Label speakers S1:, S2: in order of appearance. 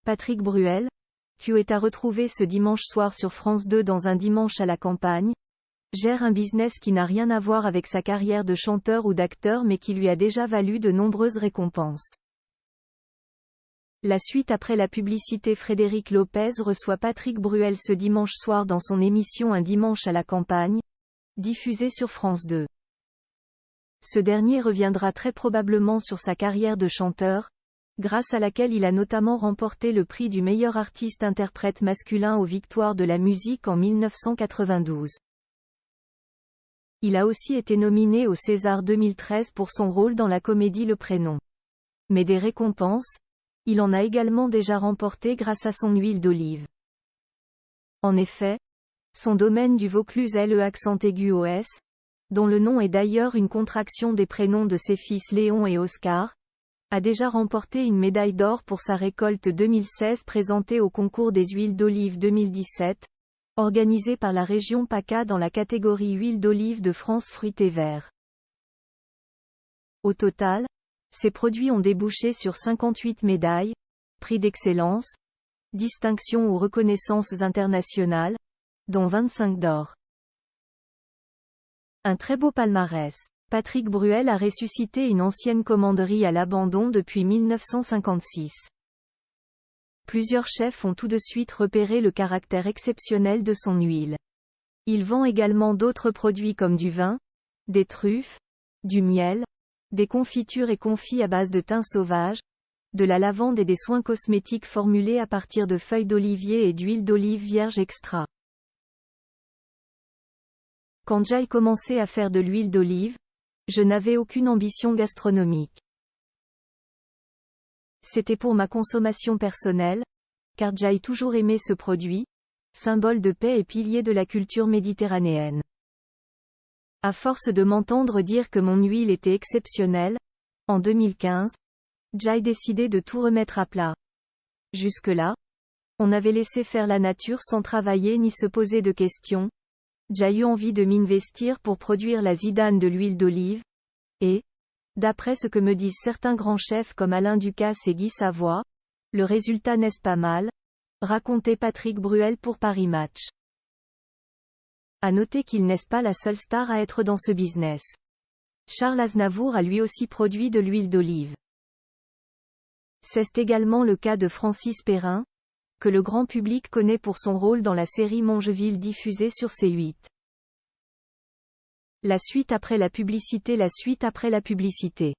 S1: Patrick Bruel, qui est à retrouver ce dimanche soir sur France 2 dans Un dimanche à la campagne, gère un business qui n'a rien à voir avec sa carrière de chanteur ou d'acteur mais qui lui a déjà valu de nombreuses récompenses. La suite après la publicité. Frédéric Lopez reçoit Patrick Bruel ce dimanche soir dans son émission Un dimanche à la campagne, diffusée sur France 2. Ce dernier reviendra très probablement sur sa carrière de chanteur, grâce à laquelle il a notamment remporté le prix du meilleur artiste-interprète masculin aux Victoires de la musique en 1992. Il a aussi été nominé au César 2013 pour son rôle dans la comédie Le Prénom. Mais des récompenses, il en a également déjà remporté grâce à son huile d'olive. En effet, son domaine du Vaucluse LE*OS, dont le nom est d'ailleurs une contraction des prénoms de ses fils Léon et Oscar, a déjà remporté une médaille d'or pour sa récolte 2016 présentée au concours des huiles d'olive 2017, organisé par la région PACA dans la catégorie huile d'olive de France fruités verts. Au total, ces produits ont débouché sur 58 médailles, prix d'excellence, distinctions ou reconnaissances internationales, dont 25 d'or. Un très beau palmarès. Patrick Bruel a ressuscité une ancienne commanderie à l'abandon depuis 1956. Plusieurs chefs ont tout de suite repéré le caractère exceptionnel de son huile. Il vend également d'autres produits comme du vin, des truffes, du miel, des confitures et confits à base de thym sauvage, de la lavande et des soins cosmétiques formulés à partir de feuilles d'olivier et d'huile d'olive vierge extra. Quand j'ai commencé à faire de l'huile d'olive, je n'avais aucune ambition gastronomique. C'était pour ma consommation personnelle, car j'ai toujours aimé ce produit, symbole de paix et pilier de la culture méditerranéenne. À force de m'entendre dire que mon huile était exceptionnelle, en 2015, j'ai décidé de tout remettre à plat. Jusque-là, on avait laissé faire la nature sans travailler ni se poser de questions. J'ai eu envie de m'investir pour produire la zidane de l'huile d'olive, et, d'après ce que me disent certains grands chefs comme Alain Ducasse et Guy Savoy, le résultat n'est pas mal, racontait Patrick Bruel pour Paris Match. À noter qu'il n'est pas la seule star à être dans ce business. Charles Aznavour a lui aussi produit de l'huile d'olive. C'est également le cas de Francis Perrin, que le grand public connaît pour son rôle dans la série Mongeville diffusée sur C8. La suite après la publicité. La suite après la publicité.